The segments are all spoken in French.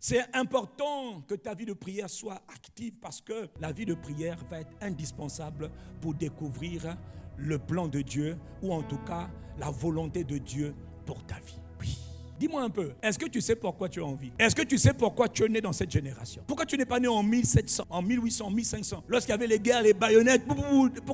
C'est important que ta vie de prière soit active parce que la vie de prière va être indispensable pour découvrir le plan de Dieu ou en tout cas la volonté de Dieu pour ta vie. Oui. Dis-moi un peu, est-ce que tu sais pourquoi tu es en vie? Est-ce que tu sais pourquoi tu es né dans cette génération? Pourquoi tu n'es pas né en 1700, en 1800, 1500, lorsqu'il y avait les guerres, les baïonnettes?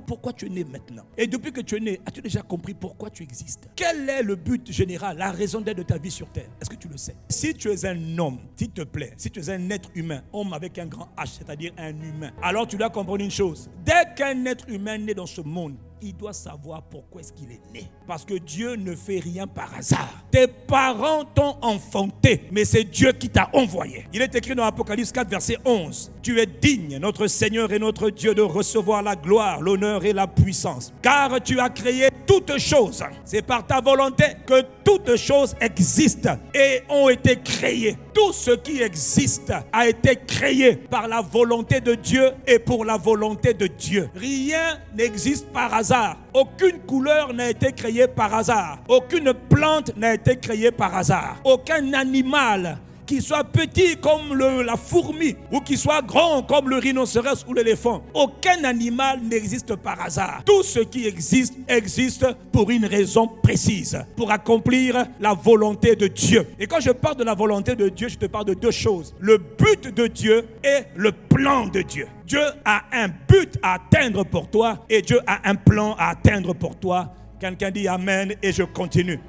Pourquoi tu es né maintenant? Et depuis que tu es né, as-tu déjà compris pourquoi tu existes? Quel est le but général, la raison d'être de ta vie sur terre? Est-ce que tu le sais? Si tu es un homme, s'il te plaît, si tu es un être humain, homme avec un grand H, c'est-à-dire un humain, alors tu dois comprendre une chose. Dès qu'un être humain naît dans ce monde, il doit savoir pourquoi est-ce qu'il est né. Parce que Dieu ne fait rien par hasard. Tes parents t'ont enfanté, mais c'est Dieu qui t'a envoyé. Il est écrit dans Apocalypse 4, verset 11. Tu es digne, notre Seigneur et notre Dieu, de recevoir la gloire, l'honneur et la puissance. Car tu as créé toutes choses. C'est par ta volonté que toutes choses existent et ont été créées. Tout ce qui existe a été créé par la volonté de Dieu et pour la volonté de Dieu. Rien n'existe par hasard. Aucune couleur n'a été créée par hasard. Aucune plante n'a été créée par hasard. Aucun animal, qu'il soit petit comme la fourmi ou qu'il soit grand comme le rhinocéros ou l'éléphant. Aucun animal n'existe par hasard. Tout ce qui existe, existe pour une raison précise, pour accomplir la volonté de Dieu. Et quand je parle de la volonté de Dieu, je te parle de deux choses. Le but de Dieu et le plan de Dieu. Dieu a un but à atteindre pour toi et Dieu a un plan à atteindre pour toi. Quelqu'un dit Amen et je continue.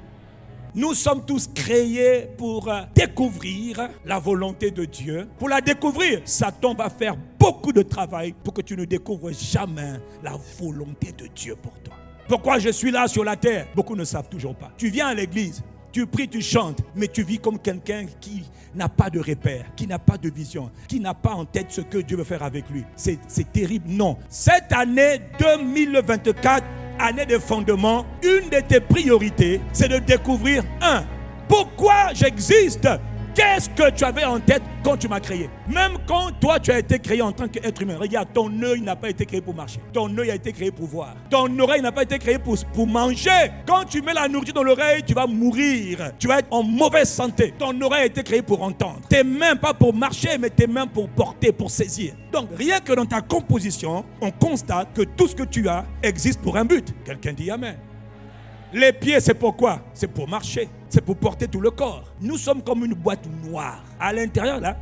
Nous sommes tous créés pour découvrir la volonté de Dieu. Pour la découvrir, Satan va faire beaucoup de travail pour que tu ne découvres jamais la volonté de Dieu pour toi. Pourquoi je suis là sur la terre? Beaucoup ne savent toujours pas. Tu viens à l'église, tu pries, tu chantes, mais tu vis comme quelqu'un qui n'a pas de repère, qui n'a pas de vision, qui n'a pas en tête ce que Dieu veut faire avec lui. C'est terrible, non. Cette année 2024, année de fondement, une de tes priorités, c'est de découvrir pourquoi j'existe. Qu'est-ce que tu avais en tête quand tu m'as créé? Même quand toi tu as été créé en tant qu'être humain. Regarde, ton œil n'a pas été créé pour marcher. Ton œil a été créé pour voir. Ton oreille n'a pas été créée pour manger. Quand tu mets la nourriture dans l'oreille, tu vas mourir. Tu vas être en mauvaise santé. Ton oreille a été créée pour entendre. Tes mains pas pour marcher, mais tes mains pour porter, pour saisir. Donc rien que dans ta composition, on constate que tout ce que tu as existe pour un but. Quelqu'un dit Amen. Les pieds, c'est pourquoi? C'est pour marcher. C'est pour porter tout le corps. Nous sommes comme une boîte noire. À l'intérieur, là,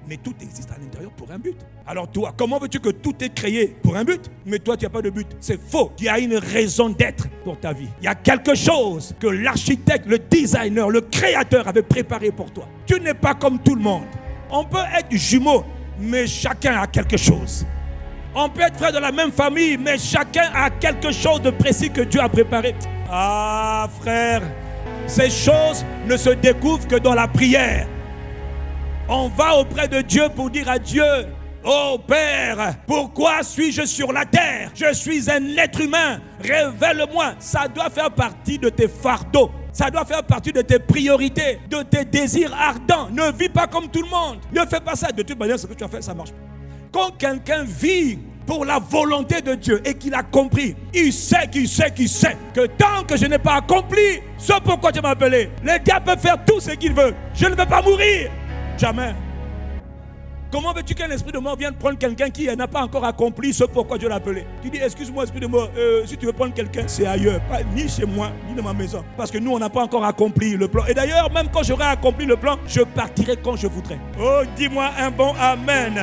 mais tout existe à l'intérieur pour un but. Alors toi, comment veux-tu que tout est créé pour un but? Mais toi, tu n'as pas de but. C'est faux. Il y a une raison d'être pour ta vie. Il y a quelque chose que l'architecte, le designer, le créateur avait préparé pour toi. Tu n'es pas comme tout le monde. On peut être jumeaux, mais chacun a quelque chose. On peut être frère de la même famille, mais chacun a quelque chose de précis que Dieu a préparé. Ah, frère, ces choses ne se découvrent que dans la prière. On va auprès de Dieu pour dire à Dieu, oh Père, pourquoi suis-je sur la terre? Je suis un être humain, révèle-moi. Ça doit faire partie de tes fardeaux. Ça doit faire partie de tes priorités, de tes désirs ardents. Ne vis pas comme tout le monde. Ne fais pas ça. De toute manière, ce que tu as fait, ça marche. Quand quelqu'un vit pour la volonté de Dieu et qu'il a compris, il sait que tant que je n'ai pas accompli ce pourquoi Dieu m'a appelé, le diable peut faire tout ce qu'il veut. Je ne vais pas mourir. Jamais. Comment veux-tu qu'un esprit de mort vienne prendre quelqu'un qui n'a pas encore accompli ce pourquoi Dieu l'a appelé? Tu dis, excuse-moi esprit de mort, si tu veux prendre quelqu'un, c'est ailleurs, pas ni chez moi, ni dans ma maison. Parce que nous, on n'a pas encore accompli le plan. Et d'ailleurs, même quand j'aurai accompli le plan, je partirai quand je voudrais. Oh, dis-moi un bon Amen.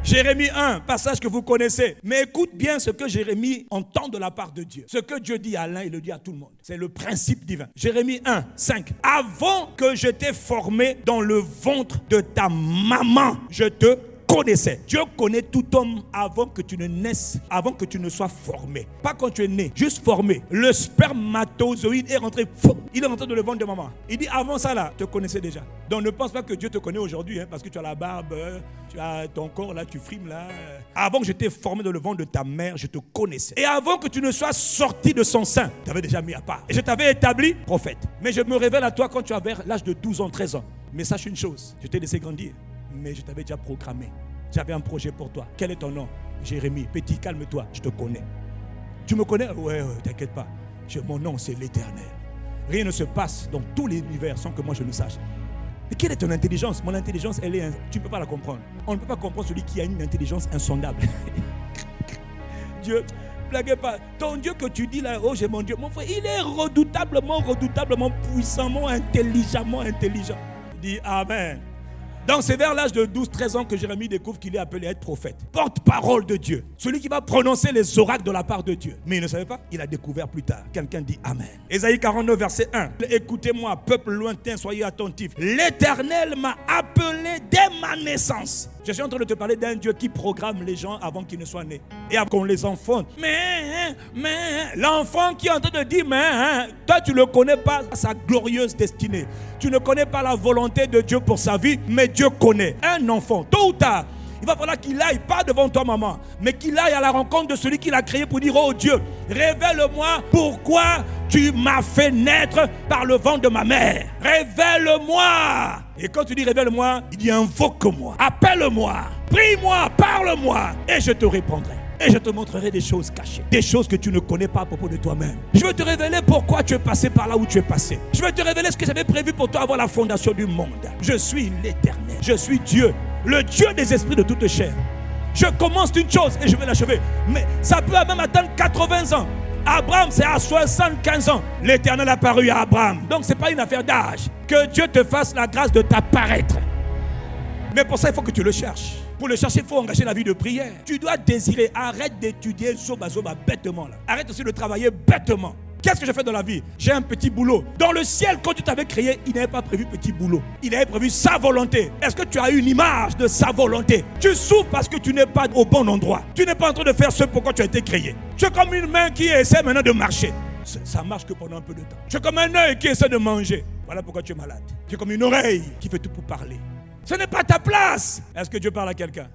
Jérémie 1, passage que vous connaissez. Mais écoute bien ce que Jérémie entend de la part de Dieu. Ce que Dieu dit à l'un, il le dit à tout le monde. C'est le principe divin. Jérémie 1, 5. Avant que je t'ai formé dans le ventre de ta maman, je te connaissais. Dieu connaît tout homme avant que tu ne naisses, avant que tu ne sois formé. Pas quand tu es né, juste formé. Le spermatozoïde est rentré, il est rentré dans le ventre de maman. Il dit avant ça là, te connaissais déjà. Donc ne pense pas que Dieu te connaît aujourd'hui, parce que tu as la barbe, tu as ton corps là, tu frimes là. Avant que je t'ai formé dans le ventre de ta mère, je te connaissais. Et avant que tu ne sois sorti de son sein, tu t'avais déjà mis à part. Et je t'avais établi prophète. Mais je me révèle à toi quand tu avais l'âge de 12 ans, 13 ans. Mais sache une chose, je t'ai laissé grandir. Mais je t'avais déjà programmé. J'avais un projet pour toi. Quel est ton nom? Jérémie. Petit, calme-toi, je te connais. Tu me connais? Ouais, t'inquiète pas. Mon nom, c'est l'Éternel. Rien ne se passe dans tout l'univers sans que moi je le sache. Mais quelle est ton intelligence? Mon intelligence, tu ne peux pas la comprendre. On ne peut pas comprendre celui qui a une intelligence insondable. Dieu, blaguez pas. Ton Dieu que tu dis là, oh j'ai mon Dieu. Mon frère, il est redoutablement puissamment, intelligemment intelligent. Dis Amen. Donc c'est vers l'âge de 12-13 ans que Jérémie découvre qu'il est appelé à être prophète. Porte-parole de Dieu. Celui qui va prononcer les oracles de la part de Dieu. Mais il ne savait pas, il a découvert plus tard. Quelqu'un dit Amen. Ésaïe 49 verset 1. Écoutez-moi, peuple lointain, soyez attentifs. L'Éternel m'a appelé dès ma naissance. Je suis en train de te parler d'un Dieu qui programme les gens avant qu'ils ne soient nés. Et avant qu'on les enfonce. Mais, l'enfant qui est en train de dire, toi tu ne connais pas sa glorieuse destinée. Tu ne connais pas la volonté de Dieu pour sa vie, mais Dieu connaît. Un enfant, tôt ou tard, il va falloir qu'il aille, pas devant toi maman, mais qu'il aille à la rencontre de celui qui l'a créé pour dire, oh Dieu, révèle-moi pourquoi tu m'as fait naître par le ventre de ma mère. Révèle-moi. Et quand tu dis révèle-moi, il dit invoque-moi, appelle-moi, prie-moi, parle-moi, et je te répondrai. Et je te montrerai des choses cachées, des choses que tu ne connais pas à propos de toi-même. Je vais te révéler pourquoi tu es passé par là où tu es passé. Je vais te révéler ce que j'avais prévu pour toi avant la fondation du monde. Je suis l'Éternel, je suis Dieu, le Dieu des esprits de toute chair. Je commence une chose et je vais l'achever. Mais ça peut même atteindre 80 ans. Abraham, c'est à 75 ans. L'Éternel a apparu à Abraham. Donc ce n'est pas une affaire d'âge. Que Dieu te fasse la grâce de t'apparaître. Mais pour ça, il faut que tu le cherches. Pour le chercher, il faut engager la vie de prière. Tu dois désirer. Arrête d'étudier zoba bêtement. Là. Arrête aussi de travailler bêtement. Qu'est-ce que je fais dans la vie? J'ai un petit boulot. Dans le ciel, quand tu t'avais créé, il n'avait pas prévu petit boulot. Il avait prévu sa volonté. Est-ce que tu as une image de sa volonté? Tu souffres parce que tu n'es pas au bon endroit. Tu n'es pas en train de faire ce pourquoi tu as été créé. Tu es comme une main qui essaie maintenant de marcher. Ça marche que pendant un peu de temps. Tu es comme un œil qui essaie de manger. Voilà pourquoi tu es malade. Tu es comme une oreille qui fait tout pour parler. Ce n'est pas ta place. Est-ce que Dieu parle à quelqu'un?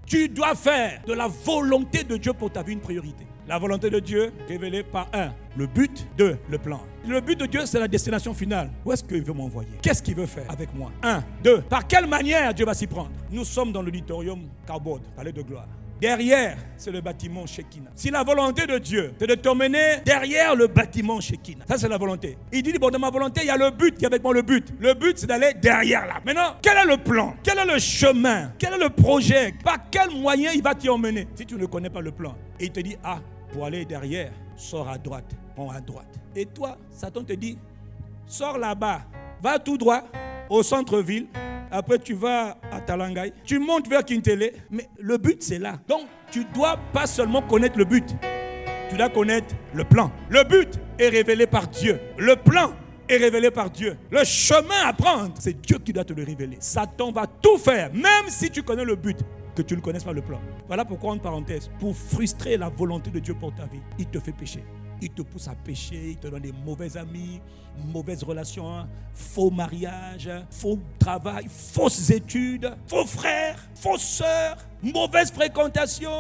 Tu dois faire de la volonté de Dieu pour ta vie une priorité. La volonté de Dieu révélée par 1, le but, 2, le plan. Le but de Dieu, c'est la destination finale. Où est-ce qu'il veut m'envoyer? Qu'est-ce qu'il veut faire avec moi? 1, 2. Par quelle manière Dieu va s'y prendre? Nous sommes dans l'auditorium Carbode, palais de gloire. Derrière, c'est le bâtiment Shekinah. Si la volonté de Dieu, c'est de t'emmener derrière le bâtiment Shekinah. Ça, c'est la volonté. Il dit, bon, dans ma volonté, il y a le but. Il y a avec moi le but. Le but, c'est d'aller derrière là. Maintenant, quel est le plan? Quel est le chemin? Quel est le projet? Par quel moyen il va t'y emmener? Si tu ne connais pas le plan, et il te dit, pour aller derrière, sors à droite, prends à droite. Et toi, Satan te dit, sors là-bas, va tout droit au centre-ville. Après, tu vas à Talangaï. Tu montes vers Kintele. Mais le but, c'est là. Donc, tu ne dois pas seulement connaître le but. Tu dois connaître le plan. Le but est révélé par Dieu. Le plan est révélé par Dieu. Le chemin à prendre, c'est Dieu qui doit te le révéler. Satan va tout faire, même si tu connais le but, que tu ne connaisses pas le plan. Voilà pourquoi, en parenthèse, pour frustrer la volonté de Dieu pour ta vie, il te fait pécher. Il te pousse à pécher, il te donne des mauvais amis, mauvaises relations, faux mariage, faux travail, fausses études, faux frères, fausses sœurs, mauvaise fréquentation.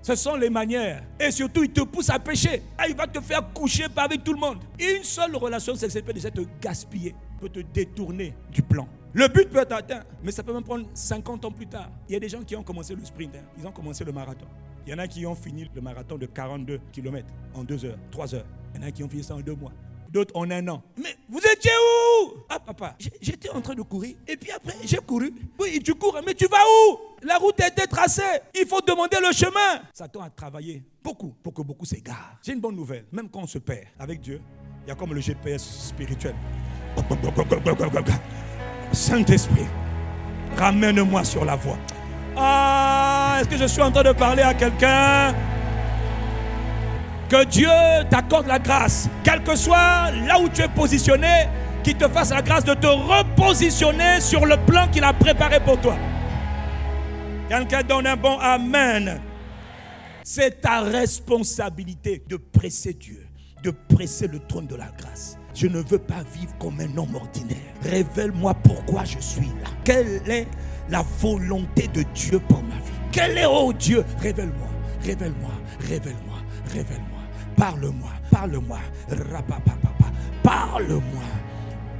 Ce sont les manières. Et surtout, il te pousse à pécher. Il va te faire coucher pas avec tout le monde. Une seule relation sexuelle peut déjà te gaspiller, peut te détourner du plan. Le but peut être atteint, mais ça peut même prendre 50 ans plus tard. Il y a des gens qui ont commencé le sprint, ils ont commencé le marathon. Il y en a qui ont fini le marathon de 42 km en 2 heures, 3 heures. Il y en a qui ont fini ça en 2 mois. D'autres en 1 an. Mais vous étiez où? Papa, j'étais en train de courir. Et puis après, j'ai couru. Oui, tu cours, mais tu vas où? La route a été tracée. Il faut demander le chemin. Satan a travaillé beaucoup pour que beaucoup s'égarent. J'ai une bonne nouvelle. Même quand on se perd avec Dieu, il y a comme le GPS spirituel. Saint-Esprit, ramène-moi sur la voie. Est-ce que je suis en train de parler à quelqu'un? Que Dieu t'accorde la grâce, quel que soit là où tu es positionné, qu'il te fasse la grâce de te repositionner sur le plan qu'il a préparé pour toi. Quelqu'un donne un bon amen. C'est ta responsabilité de presser Dieu, de presser le trône de la grâce. Je ne veux pas vivre comme un homme ordinaire. Révèle-moi pourquoi je suis là. Quelle est la volonté de Dieu pour ma vie? Quel est, oh Dieu? Révèle-moi, révèle-moi, révèle-moi, révèle-moi. Parle-moi, parle-moi. Parle-moi.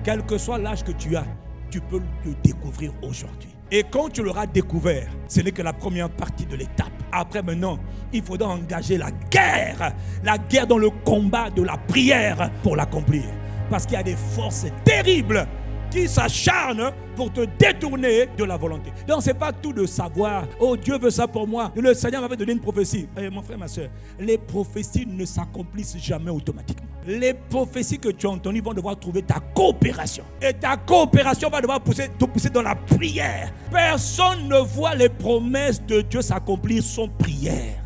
Quel que soit l'âge que tu as, tu peux le découvrir aujourd'hui. Et quand tu l'auras découvert, ce n'est que la première partie de l'étape. Après maintenant, il faudra engager la guerre dans le combat de la prière pour l'accomplir. Parce qu'il y a des forces terribles qui s'acharnent pour te détourner de la volonté. Donc, ce n'est pas tout de savoir, oh Dieu veut ça pour moi. Le Seigneur m'avait donné une prophétie. Mon frère, ma soeur, les prophéties ne s'accomplissent jamais automatiquement. Les prophéties que tu as entendues vont devoir trouver ta coopération. Et ta coopération va devoir te pousser dans la prière. Personne ne voit les promesses de Dieu s'accomplir sans prière.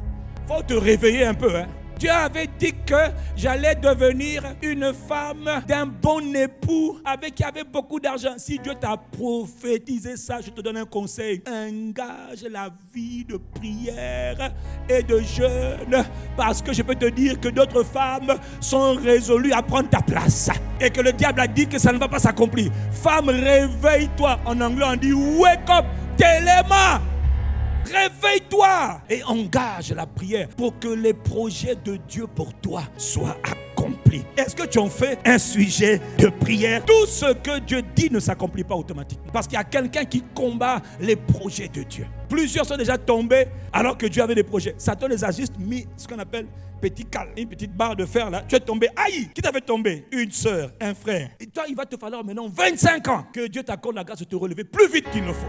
Il faut te réveiller un peu, hein. Dieu avait dit que j'allais devenir une femme d'un bon époux avec qui avait beaucoup d'argent. Si Dieu t'a prophétisé ça, je te donne un conseil. Engage la vie de prière et de jeûne. Parce que je peux te dire que d'autres femmes sont résolues à prendre ta place. Et que le diable a dit que ça ne va pas s'accomplir. Femme, réveille-toi. En anglais, on dit wake up, téléma. Réveille-toi et engage la prière pour que les projets de Dieu pour toi soient accomplis. Est-ce que tu en fais un sujet de prière? Tout ce que Dieu dit ne s'accomplit pas automatiquement. Parce qu'il y a quelqu'un qui combat les projets de Dieu. Plusieurs sont déjà tombés alors que Dieu avait des projets. Satan les a juste mis ce qu'on appelle petit cal, une petite barre de fer là. Tu es tombé. Aïe! Qui t'a fait tomber? Une soeur, un frère. Et toi, il va te falloir maintenant 25 ans que Dieu t'accorde la grâce de te relever plus vite qu'il ne faut.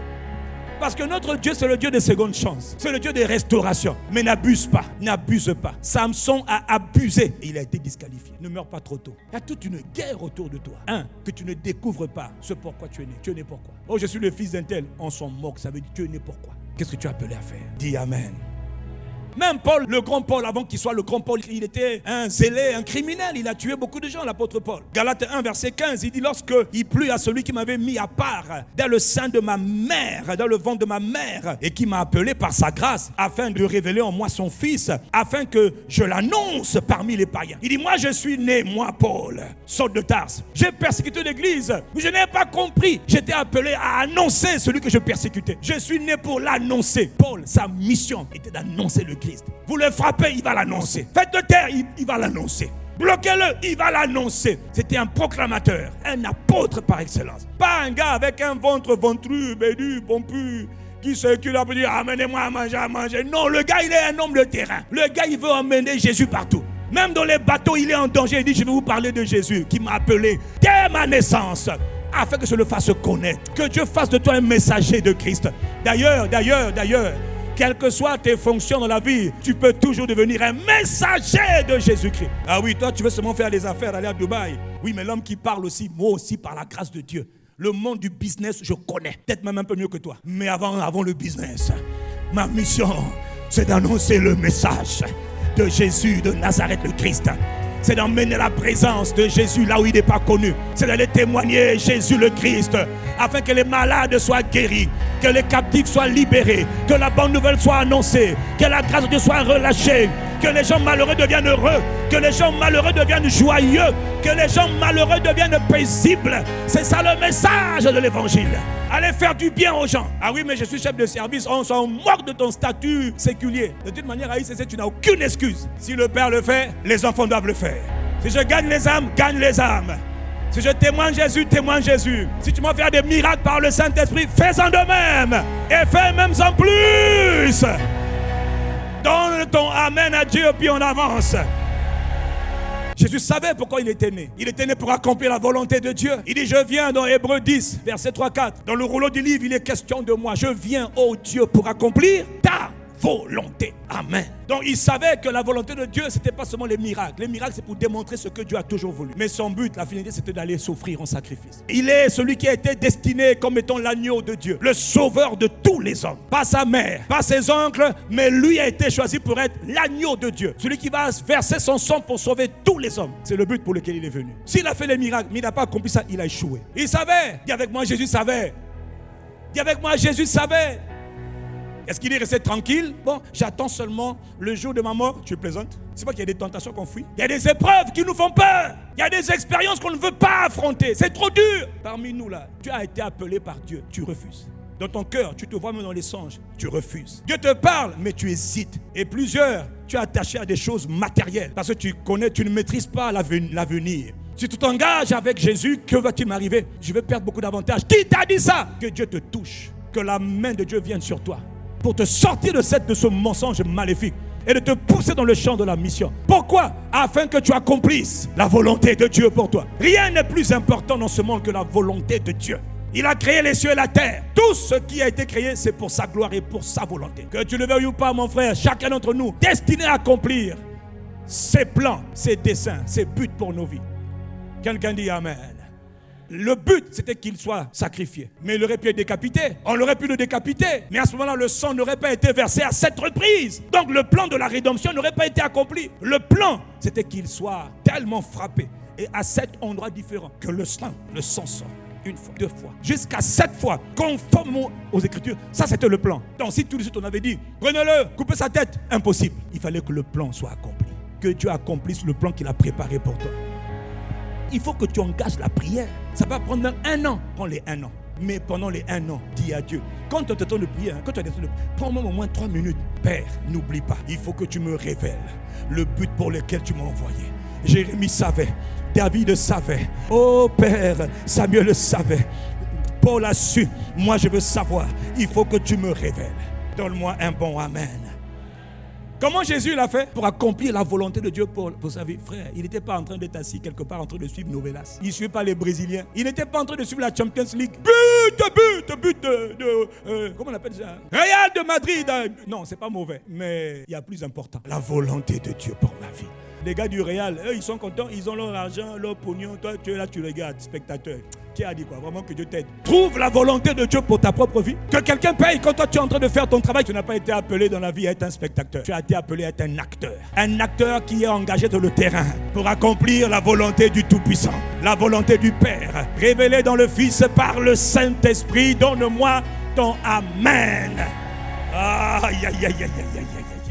Parce que notre Dieu, c'est le Dieu des secondes chances. C'est le Dieu des restaurations. Mais n'abuse pas. N'abuse pas. Samson a abusé et il a été disqualifié. Ne meurs pas trop tôt. Il y a toute une guerre autour de toi. Que tu ne découvres pas ce pourquoi tu es né. Tu es né pourquoi? Oh, je suis le fils d'un tel. On s'en moque. Ça veut dire tu es né pourquoi? Qu'est-ce que tu es appelé à faire? Dis Amen. Même Paul, le grand Paul, avant qu'il soit le grand Paul, il était un zélé, un criminel. Il a tué beaucoup de gens, l'apôtre Paul. Galates 1, verset 15, il dit: lorsque il plut à celui qui m'avait mis à part dans le sein de ma mère, dans le ventre de ma mère, et qui m'a appelé par sa grâce, afin de révéler en moi son fils, afin que je l'annonce parmi les païens. Il dit: moi je suis né, moi Paul, Saul de Tarse. J'ai persécuté l'église, mais je n'ai pas compris. J'étais appelé à annoncer celui que je persécutais. Je suis né pour l'annoncer. Paul, sa mission était d'annoncer le Christ. Vous le frappez, il va l'annoncer. Faites-le taire, il va l'annoncer. Bloquez-le, il va l'annoncer. C'était un proclamateur, un apôtre par excellence. Pas un gars avec un ventre ventru, bédu, pompu, qui circule pour dire: amenez-moi à manger, à manger. Non, le gars, il est un homme de terrain. Le gars, il veut emmener Jésus partout. Même dans les bateaux, il est en danger. Il dit: je vais vous parler de Jésus qui m'a appelé dès ma naissance, afin que je le fasse connaître. Que Dieu fasse de toi un messager de Christ. D'ailleurs, quelles que soient tes fonctions dans la vie, tu peux toujours devenir un messager de Jésus-Christ. Ah oui, toi tu veux seulement faire des affaires, aller à Dubaï. Oui, mais l'homme qui parle aussi, moi aussi par la grâce de Dieu. Le monde du business, je connais. Peut-être même un peu mieux que toi. Mais avant le business, ma mission, c'est d'annoncer le message de Jésus de Nazareth le Christ. C'est d'emmener la présence de Jésus là où il n'est pas connu. C'est d'aller témoigner Jésus le Christ, afin que les malades soient guéris, que les captifs soient libérés, que la bonne nouvelle soit annoncée, que la grâce de Dieu soit relâchée, que les gens malheureux deviennent heureux, que les gens malheureux deviennent joyeux, que les gens malheureux deviennent paisibles. C'est ça le message de l'évangile. Allez faire du bien aux gens. Ah oui, mais je suis chef de service. On s'en moque de ton statut séculier. De toute manière, à ICC, tu n'as aucune excuse. Si le Père le fait, les enfants doivent le faire. Si je gagne les âmes, gagne les âmes. Si je témoigne Jésus, témoigne Jésus. Si tu m'as fait des miracles par le Saint-Esprit, fais-en de même. Et fais même en plus. Donne ton amen à Dieu, puis on avance. Jésus savait pourquoi il était né. Il était né pour accomplir la volonté de Dieu. Il dit: je viens dans Hébreux 10, verset 3-4. Dans le rouleau du livre, il est question de moi. Je viens, ô Dieu, pour accomplir ta volonté. Amen. Donc il savait que la volonté de Dieu, c'était pas seulement les miracles. Les miracles, c'est pour démontrer ce que Dieu a toujours voulu. Mais son but, la finalité, c'était d'aller s'offrir en sacrifice. Il est celui qui a été destiné comme étant l'agneau de Dieu, le sauveur de tous les hommes. Pas sa mère, pas ses oncles, mais lui a été choisi pour être l'agneau de Dieu. Celui qui va verser son sang pour sauver tous les hommes. C'est le but pour lequel il est venu. S'il a fait les miracles, mais il n'a pas accompli ça, il a échoué. Il savait. Dis avec moi, Jésus savait. Dis avec moi, Jésus savait. Est-ce qu'il est resté tranquille? Bon, j'attends seulement le jour de ma mort. Tu plaisantes? C'est pas qu'il y a des tentations qu'on fuit. Il y a des épreuves qui nous font peur. Il y a des expériences qu'on ne veut pas affronter. C'est trop dur. Parmi nous là, tu as été appelé par Dieu. Tu refuses. Dans ton cœur, tu te vois même dans les songes. Tu refuses. Dieu te parle, mais tu hésites. Et plusieurs, tu es attaché à des choses matérielles. Parce que tu connais, tu ne maîtrises pas l'avenir. Si tu t'engages avec Jésus, que va-t-il m'arriver? Je vais perdre beaucoup d'avantages. Qui t'a dit ça? Que Dieu te touche. Que la main de Dieu vienne sur toi. pour te sortir de ce mensonge maléfique et de te pousser dans le champ de la mission. Pourquoi? Afin que tu accomplisses la volonté de Dieu pour toi. Rien n'est plus important dans ce monde que la volonté de Dieu. Il a créé les cieux et la terre. Tout ce qui a été créé, c'est pour sa gloire et pour sa volonté. Que tu le veuilles ou pas, mon frère, chacun d'entre nous, destiné à accomplir ses plans, ses desseins, ses buts pour nos vies. Quelqu'un dit Amen. Le but, c'était qu'il soit sacrifié. Mais il aurait pu être décapité. On aurait pu le décapiter. Mais à ce moment-là, le sang n'aurait pas été versé à 7 reprises. Donc le plan de la rédemption n'aurait pas été accompli. Le plan, c'était qu'il soit tellement frappé. Et à 7 endroits différents. Que le sang sort. 1 fois, 2 fois, jusqu'à 7 fois, conforme aux Écritures. Ça, c'était le plan. Donc si tout de suite on avait dit, prenez-le, coupez sa tête, impossible. Il fallait que le plan soit accompli. Que Dieu accomplisse le plan qu'il a préparé pour toi. Il faut que tu engages la prière. Ça va prendre même 1 an. Prends les 1 an. Mais pendant les 1 an, dis à Dieu. Quand tu as le temps de prier, prends-moi au moins 3 minutes. Père, n'oublie pas, il faut que tu me révèles le but pour lequel tu m'as envoyé. Jérémie savait, David savait, oh Père, Samuel savait, Paul a su. Moi je veux savoir, il faut que tu me révèles. Donne-moi un bon Amen. Comment Jésus l'a fait pour accomplir la volonté de Dieu pour sa vie? Frère, il n'était pas en train d'être assis quelque part en train de suivre Novelas. Il ne suivait pas les Brésiliens. Il n'était pas en train de suivre la Champions League. But comment on appelle ça? Real de Madrid. Non, c'est pas mauvais. Mais il y a plus important. La volonté de Dieu pour ma vie. Les gars du Real, eux, ils sont contents. Ils ont leur argent, leur pognon. Toi, tu es là, tu regardes, spectateur. Qui a dit quoi? Vraiment que Dieu t'aide. Trouve la volonté de Dieu pour ta propre vie. Que quelqu'un paye quand toi tu es en train de faire ton travail. Tu n'as pas été appelé dans la vie à être un spectateur. Tu as été appelé à être un acteur. Un acteur qui est engagé dans le terrain pour accomplir la volonté du Tout-Puissant. La volonté du Père. Révélée dans le Fils par le Saint-Esprit. Donne-moi ton Amen. Aïe, aïe, aïe, aïe, aïe, aïe.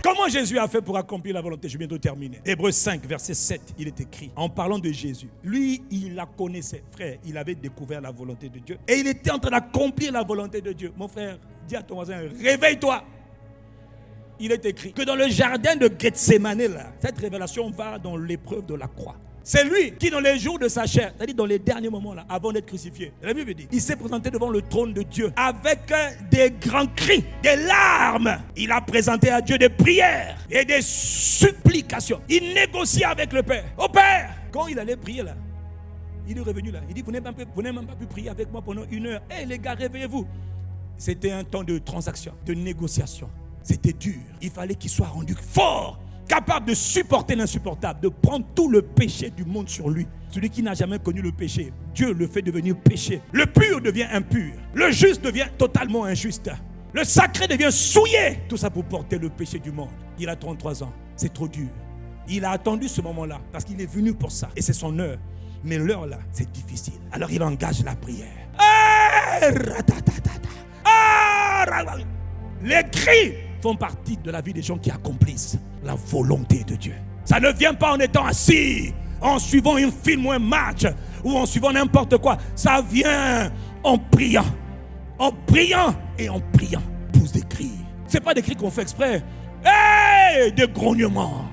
Comment Jésus a fait pour accomplir la volonté? Je viens de terminer. Hébreux 5, verset 7, il est écrit, en parlant de Jésus. Lui, il la connaissait, frère. Il avait découvert la volonté de Dieu. Et il était en train d'accomplir la volonté de Dieu. Mon frère, dis à ton voisin, réveille-toi. Il est écrit que dans le jardin de Gethsémane, là, cette révélation va dans l'épreuve de la croix. C'est lui qui, dans les jours de sa chair, c'est-à-dire dans les derniers moments, là, avant d'être crucifié, la Bible dit, il s'est présenté devant le trône de Dieu avec des grands cris, des larmes. Il a présenté à Dieu des prières et des supplications. Il négociait avec le Père. Au Père, quand il allait prier là, il est revenu là. Il dit, vous n'avez même pas pu prier avec moi pendant 1 heure. Hé les gars, réveillez-vous. C'était un temps de transaction, de négociation. C'était dur. Il fallait qu'il soit rendu fort, capable de supporter l'insupportable, de prendre tout le péché du monde sur lui. Celui qui n'a jamais connu le péché, Dieu le fait devenir péché. Le pur devient impur. Le juste devient totalement injuste. Le sacré devient souillé. Tout ça pour porter le péché du monde. Il a 33 ans. C'est trop dur. Il a attendu ce moment-là parce qu'il est venu pour ça. Et c'est son heure. Mais l'heure là, c'est difficile. Alors il engage la prière. Les cris font partie de la vie des gens qui accomplissent la volonté de Dieu. Ça ne vient pas en étant assis, en suivant un film ou un match, ou en suivant n'importe quoi. Ça vient en priant et en priant. Pousse des cris. C'est pas des cris qu'on fait exprès. Hey, des grognements.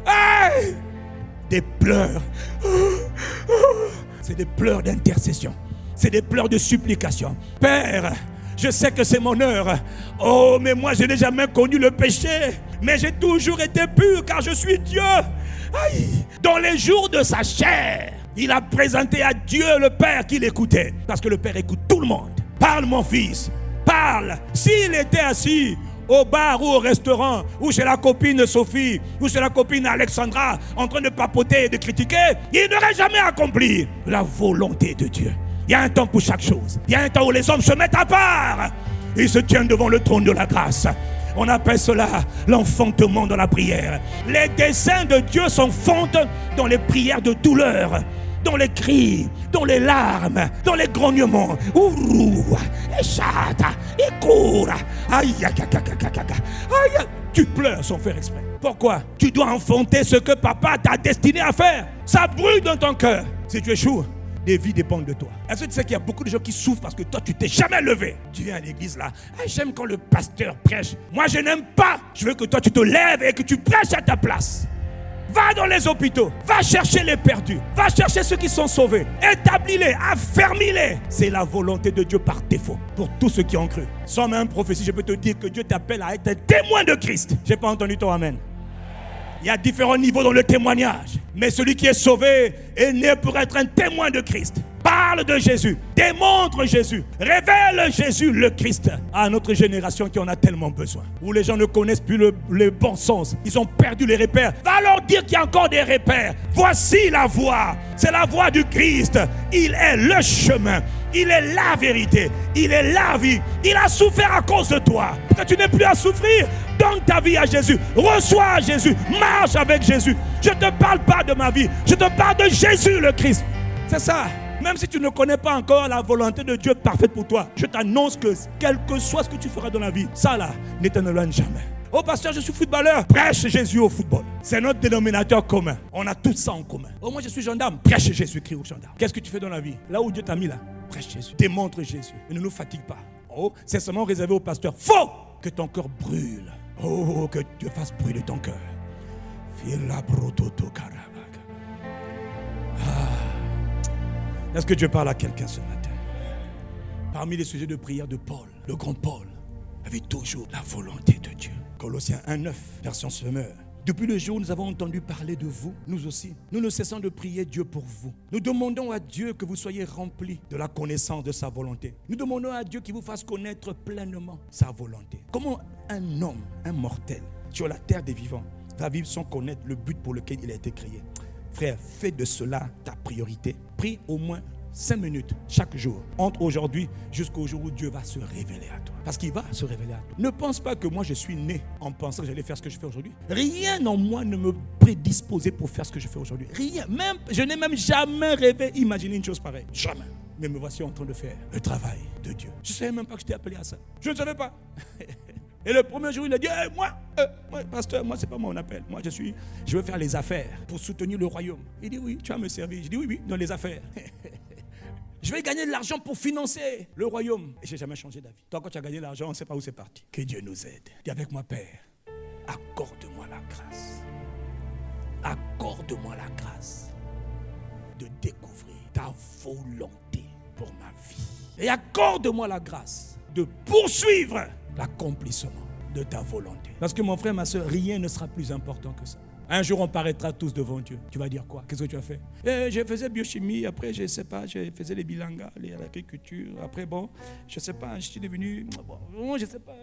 Hey, des pleurs. C'est des pleurs d'intercession. C'est des pleurs de supplication. Père, je sais que c'est mon heure. Oh, mais moi, je n'ai jamais connu le péché. Mais j'ai toujours été pur car je suis Dieu. Aïe. Dans les jours de sa chair, il a présenté à Dieu le Père qu'il écoutait. Parce que le Père écoute tout le monde. Parle, mon fils. Parle. S'il était assis au bar ou au restaurant, ou chez la copine Sophie, ou chez la copine Alexandra, en train de papoter et de critiquer, il n'aurait jamais accompli la volonté de Dieu. Il y a un temps pour chaque chose. Il y a un temps où les hommes se mettent à part. Ils se tiennent devant le trône de la grâce. On appelle cela l'enfantement dans la prière. Les desseins de Dieu s'enfantent dans les prières de douleur, dans les cris, dans les larmes, dans les grognements. Aïe, tu pleures sans faire exprès. Pourquoi? Tu dois enfanter ce que papa t'a destiné à faire. Ça brûle dans ton cœur. Si tu échoues, des vies dépendent de toi. Est-ce que tu sais qu'il y a beaucoup de gens qui souffrent parce que toi, tu t'es jamais levé? Tu viens à l'église là. J'aime quand le pasteur prêche. Moi, je n'aime pas. Je veux que toi, tu te lèves et que tu prêches à ta place. Va dans les hôpitaux. Va chercher les perdus. Va chercher ceux qui sont sauvés. Établis-les, affermis-les. C'est la volonté de Dieu par défaut pour tous ceux qui ont cru. Sans même prophétie, je peux te dire que Dieu t'appelle à être un témoin de Christ. Je n'ai pas entendu ton amen. Il y a différents niveaux dans le témoignage. Mais celui qui est sauvé est né pour être un témoin de Christ. Parle de Jésus, démontre Jésus, révèle Jésus le Christ à notre génération qui en a tellement besoin. Où les gens ne connaissent plus le bon sens. Ils ont perdu les repères. Va leur dire qu'il y a encore des repères. Voici la voie. C'est la voie du Christ. Il est le chemin. Il est la vérité. Il est la vie. Il a souffert à cause de toi. Pour que tu n'aies plus à souffrir, donne ta vie à Jésus. Reçois Jésus. Marche avec Jésus. Je ne te parle pas de ma vie. Je te parle de Jésus le Christ. C'est ça. Même si tu ne connais pas encore la volonté de Dieu parfaite pour toi, je t'annonce que quel que soit ce que tu feras dans la vie, ça là, ne t'en éloigne jamais. Oh pasteur, je suis footballeur. Prêche Jésus au football. C'est notre dénominateur commun. On a tout ça en commun. Oh moi je suis gendarme. Prêche Jésus-Christ au gendarme. Qu'est-ce que tu fais dans la vie? Là où Dieu t'a mis là, prêche Jésus. Démontre Jésus. Et ne nous fatigue pas. Oh, c'est seulement réservé au pasteur. Faux! Que ton cœur brûle. Oh, que Dieu fasse brûler ton cœur. Est-ce que Dieu parle à quelqu'un ce matin? Parmi les sujets de prière de Paul, le grand Paul avait toujours la volonté de Dieu. Colossiens 1:9, version Semeur. Depuis le jour où nous avons entendu parler de vous, nous aussi, nous ne cessons de prier Dieu pour vous. Nous demandons à Dieu que vous soyez remplis de la connaissance de sa volonté. Nous demandons à Dieu qu'il vous fasse connaître pleinement sa volonté. Comment un homme, un mortel, sur la terre des vivants, va vivre sans connaître le but pour lequel il a été créé? Frère, fais de cela ta priorité. Prie au moins 5 minutes chaque jour, entre aujourd'hui jusqu'au jour où Dieu va se révéler à toi. Parce qu'il va se révéler à toi. Ne pense pas que moi je suis né en pensant que j'allais faire ce que je fais aujourd'hui. Rien en moi ne me prédisposait pour faire ce que je fais aujourd'hui. Rien. Même, je n'ai même jamais rêvé, imaginer une chose pareille. Jamais. Mais me voici en train de faire le travail de Dieu. Je ne savais même pas que j'étais appelé à ça. Je ne savais pas. Et le premier jour, il a dit, hey, moi, pasteur, moi, c'est pas mon appel. Moi, je veux faire les affaires pour soutenir le royaume. Il dit, oui, tu vas me servir. Je dis, oui, dans les affaires. Je vais gagner de l'argent pour financer le royaume. Et je n'ai jamais changé d'avis. Toi, quand tu as gagné de l'argent, on ne sait pas où c'est parti. Que Dieu nous aide. Dis avec moi, Père, accorde-moi la grâce. Accorde-moi la grâce de découvrir ta volonté pour ma vie. Et accorde-moi la grâce de poursuivre l'accomplissement de ta volonté. Parce que mon frère, ma soeur, rien ne sera plus important que ça. Un jour, on paraîtra tous devant Dieu. Tu vas dire quoi? Qu'est-ce que tu as fait? Je faisais biochimie, après, je ne sais pas, je faisais les bilangas, l'agriculture. Après, bon, je ne sais pas, je suis devenu... Bon, je ne sais pas,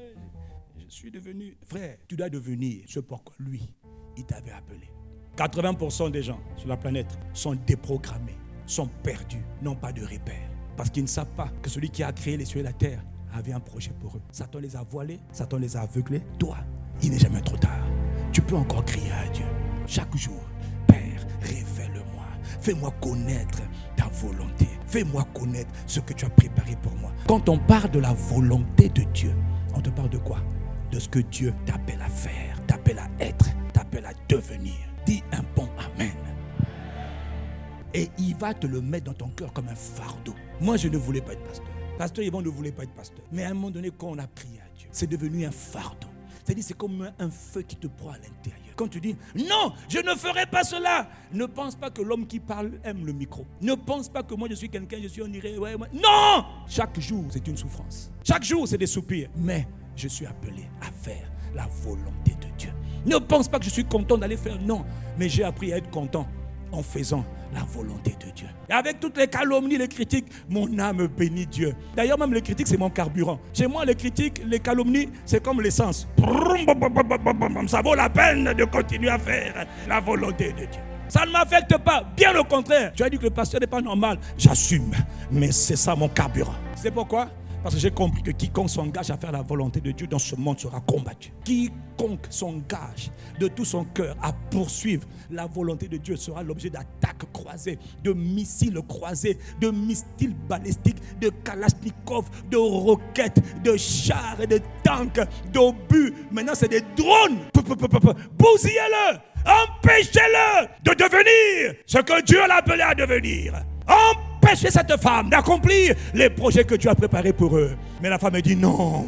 je suis devenu... Frère, tu dois devenir ce pourquoi lui, il t'avait appelé. 80% des gens sur la planète sont déprogrammés, sont perdus, n'ont pas de repères. Parce qu'ils ne savent pas que celui qui a créé les cieux et la terre avait un projet pour eux. Satan les a voilés, Satan les a aveuglés. Toi, il n'est jamais trop tard. Tu peux encore crier à Dieu chaque jour. Père, révèle-moi. Fais-moi connaître ta volonté. Fais-moi connaître ce que tu as préparé pour moi. Quand on parle de la volonté de Dieu, on te parle de quoi? De ce que Dieu t'appelle à faire, t'appelle à être, t'appelle à devenir. Dis un bon amen. Et il va te le mettre dans ton cœur comme un fardeau. Moi, je ne voulais pas être pasteur. Pasteur Yvon ne voulait pas être pasteur. Mais à un moment donné, quand on a prié à Dieu, c'est devenu un fardeau. C'est-à-dire, c'est comme un feu qui te prend à l'intérieur. Quand tu dis, non, je ne ferai pas cela. Ne pense pas que l'homme qui parle aime le micro. Ne pense pas que moi, je suis quelqu'un, on irait, ouais. Non! Chaque jour, c'est une souffrance. Chaque jour, c'est des soupirs. Mais je suis appelé à faire la volonté de Dieu. Ne pense pas que je suis content d'aller faire. Non, mais j'ai appris à être content en faisant la volonté de Dieu. Et avec toutes les calomnies, les critiques, mon âme bénit Dieu. D'ailleurs, même les critiques, c'est mon carburant. Chez moi, les critiques, les calomnies, c'est comme l'essence. Ça vaut la peine de continuer à faire la volonté de Dieu. Ça ne m'affecte pas, bien au contraire. Tu as dit que le pasteur n'est pas normal. J'assume, mais c'est ça mon carburant. C'est pourquoi? Parce que j'ai compris que quiconque s'engage à faire la volonté de Dieu dans ce monde sera combattu. Quiconque s'engage de tout son cœur à poursuivre la volonté de Dieu sera l'objet d'attaques croisées, de missiles croisés, de missiles balistiques, de kalachnikov, de roquettes, de chars et de tanks, d'obus. Maintenant, c'est des drones. Bousillez-le, empêchez-le de devenir ce que Dieu l'a appelé à devenir. Empêchez d'empêcher cette femme d'accomplir les projets que Dieu a préparés pour eux. Mais la femme dit non.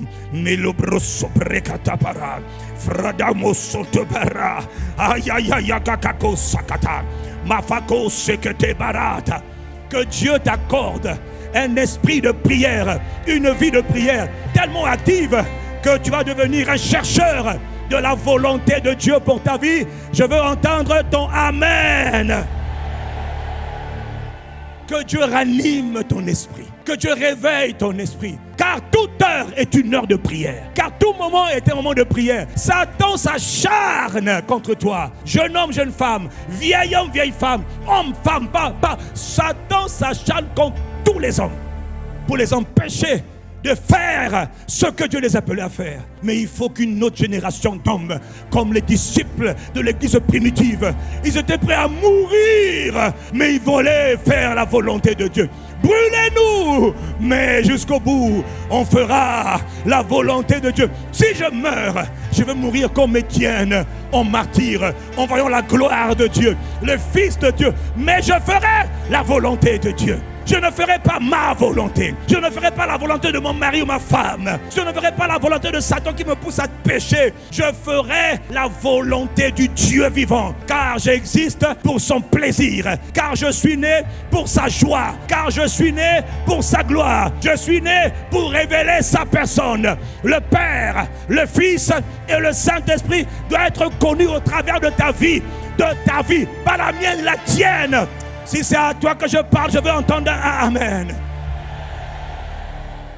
Que Dieu t'accorde un esprit de prière, une vie de prière tellement active que tu vas devenir un chercheur de la volonté de Dieu pour ta vie. Je veux entendre ton Amen. Que Dieu ranime ton esprit, que Dieu réveille ton esprit. Car toute heure est une heure de prière. Car tout moment est un moment de prière. Satan s'acharne contre toi. Jeune homme, jeune femme, vieil homme, vieille femme, homme, femme, pas. Satan s'acharne contre tous les hommes pour les empêcher de faire ce que Dieu les appelait à faire. Mais il faut qu'une autre génération d'hommes, comme les disciples de l'église primitive, ils étaient prêts à mourir, mais ils voulaient faire la volonté de Dieu. Brûlez-nous, mais jusqu'au bout, on fera la volonté de Dieu. Si je meurs, je veux mourir comme Étienne, en martyr, en voyant la gloire de Dieu, le Fils de Dieu. Mais je ferai la volonté de Dieu. Je ne ferai pas ma volonté. Je ne ferai pas la volonté de mon mari ou ma femme. Je ne ferai pas la volonté de Satan qui me pousse à pécher. Je ferai la volonté du Dieu vivant. Car j'existe pour son plaisir. Car je suis né pour sa joie. Car je suis né pour sa gloire. Je suis né pour révéler sa personne. Le Père, le Fils et le Saint-Esprit doivent être connus au travers de ta vie. De ta vie. Pas la mienne, la tienne. Si c'est à toi que je parle, je veux entendre un Amen.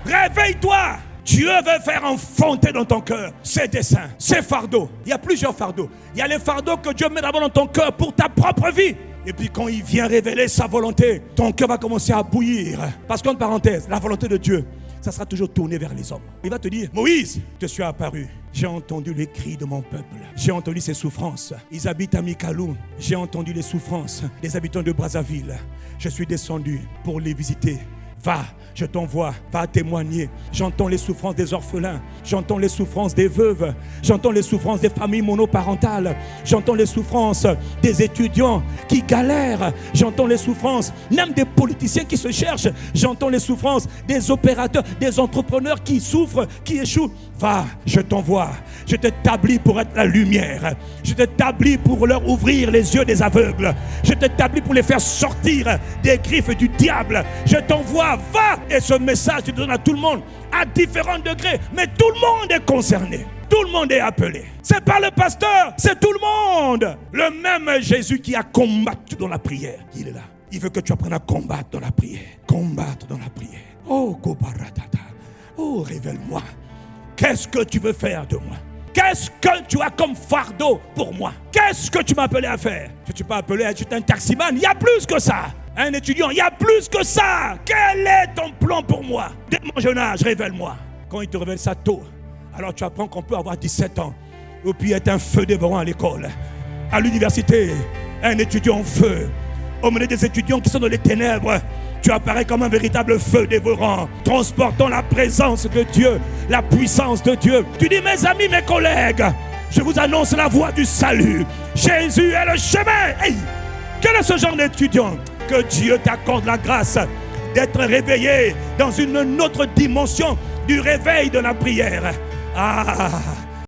Réveille-toi. Dieu veut faire enfanter dans ton cœur ses desseins, ses fardeaux. Il y a plusieurs fardeaux. Il y a les fardeaux que Dieu met d'abord dans ton cœur pour ta propre vie. Et puis quand il vient révéler sa volonté, ton cœur va commencer à bouillir. Parce qu'en parenthèse, la volonté de Dieu, ça sera toujours tourné vers les hommes. Il va te dire, Moïse, je suis apparu. J'ai entendu les cris de mon peuple. J'ai entendu ses souffrances. Ils habitent à Mikalou. J'ai entendu les souffrances des habitants de Brazzaville. Je suis descendu pour les visiter. Va, je t'envoie, va témoigner. J'entends les souffrances des orphelins. J'entends les souffrances des veuves. J'entends les souffrances des familles monoparentales. J'entends les souffrances des étudiants qui galèrent. J'entends les souffrances même des politiciens qui se cherchent. J'entends les souffrances des opérateurs, des entrepreneurs qui souffrent, qui échouent. Va, je t'envoie. Je t'établis pour être la lumière. Je t'établis pour leur ouvrir les yeux des aveugles. Je t'établis pour les faire sortir des griffes du diable. Je t'envoie, va. Et ce message, tu donnes à tout le monde à différents degrés. Mais tout le monde est concerné. Tout le monde est appelé. C'est pas le pasteur, c'est tout le monde. Le même Jésus qui a combattu dans la prière, il est là. Il veut que tu apprennes à combattre dans la prière. Combattre dans la prière. Oh, Kobaratata. Oh, révèle-moi. Qu'est-ce que tu veux faire de moi? Qu'est-ce que tu as comme fardeau pour moi? Qu'est-ce que tu m'as appelé à faire? Je ne suis pas appelé à être un taximan. Il y a plus que ça. Un étudiant, il y a plus que ça. Quel est ton plan pour moi? Dès mon jeune âge, révèle-moi. Quand il te révèle ça tôt, alors tu apprends qu'on peut avoir 17 ans et puis être un feu dévorant à l'école. À l'université, un étudiant en feu. Au milieu des étudiants qui sont dans les ténèbres, tu apparais comme un véritable feu dévorant, transportant la présence de Dieu, la puissance de Dieu. Tu dis, mes amis, mes collègues, je vous annonce la voie du salut. Jésus est le chemin. Hey, quel est ce genre d'étudiant? Que Dieu t'accorde la grâce d'être réveillé dans une autre dimension du réveil de la prière. Ah,